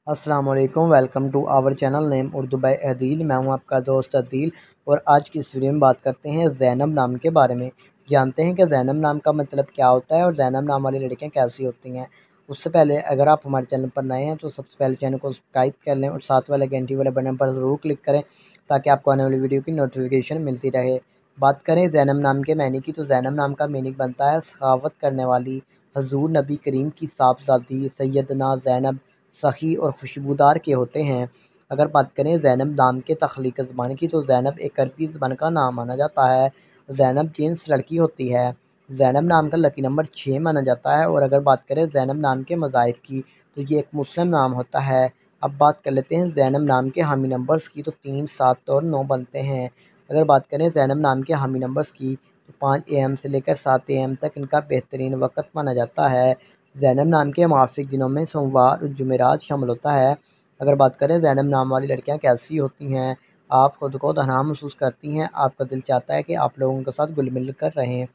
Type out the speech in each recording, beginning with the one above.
अस्सलाम वालेकुम। Welcome to our channel name Urdu by Adeel. मैं हूं आपका दोस्त अदील और आज की इस वीडियो में बात करते हैं ज़ैनब नाम के बारे में। जानते हैं कि ज़ैनब नाम का मतलब क्या होता है और ज़ैनब नाम वाली लड़कियां कैसी होती हैं। उससे पहले अगर आप हमारे चैनल पर नए हैं तो सबसे पहले चैनल को सब्सक्राइब कर लें और साथ वाले घंटी वाले बटन पर ज़रूर क्लिक करें ताकि आपको आने वाली वीडियो की नोटिफिकेशन मिलती रहे। बात करें ज़ैनब नाम के मैनी की, तो ज़ैनब नाम का मीनिंग बनता है सखावत करने वाली। हजूर नबी करीम की साहबजादी सैयदना ज़ैनब सखी और खुशबूदार के होते हैं। अगर बात करें ज़ैनब नाम के तख्लीक ज़बान की, तो ज़ैनब एक अरबी ज़बान का नाम माना जाता है। ज़ैनब जेंट्स लड़की होती है। ज़ैनब नाम का लकी नंबर 6 माना जाता है। और अगर बात करें ज़ैनब नाम के मज़ाहिर की, तो ये एक मुस्लिम नाम होता है। अब बात कर लेते हैं ज़ैनब नाम के हामी नंबर्स की, तो 3, 7 और 9 बनते हैं। अगर बात करें ज़ैनब नाम के हामी नंबर्स की, तो 5 AM से लेकर 7 AM तक इनका बेहतरीन वक़्त माना जाता है। ज़ैनब नाम के मासिक दिनों में सोमवार और जुमेरात शामिल होता है। अगर बात करें ज़ैनब नाम वाली लड़कियां कैसी होती हैं, आप खुद को तन्हा महसूस करती हैं, आपका दिल चाहता है कि आप लोगों के साथ घुल मिल कर रहें।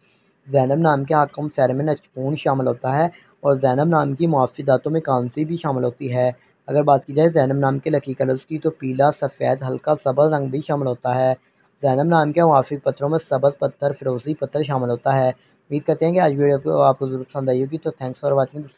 ज़ैनब नाम के हक़ सैर में नचपून शामिल होता है और ज़ैनब नाम की मुआफ़िदातों में कांसी भी शामिल होती है। अगर बात की जाए ज़ैनब नाम के लकी कलर्स की, तो पीला, सफ़ेद, हल्का सब्ज़ रंग भी शामिल होता है। ज़ैनब नाम के मुआफ़िक पत्थरों में सब्ज़ पत्थर, फ़िरोज़ी पत्थर शामिल होता है। उम्मीद करते हैं कि आज वीडियो आपको ज़रूर पसंद आई होगी। तो थैंक्स फॉर वॉचिंग दिस।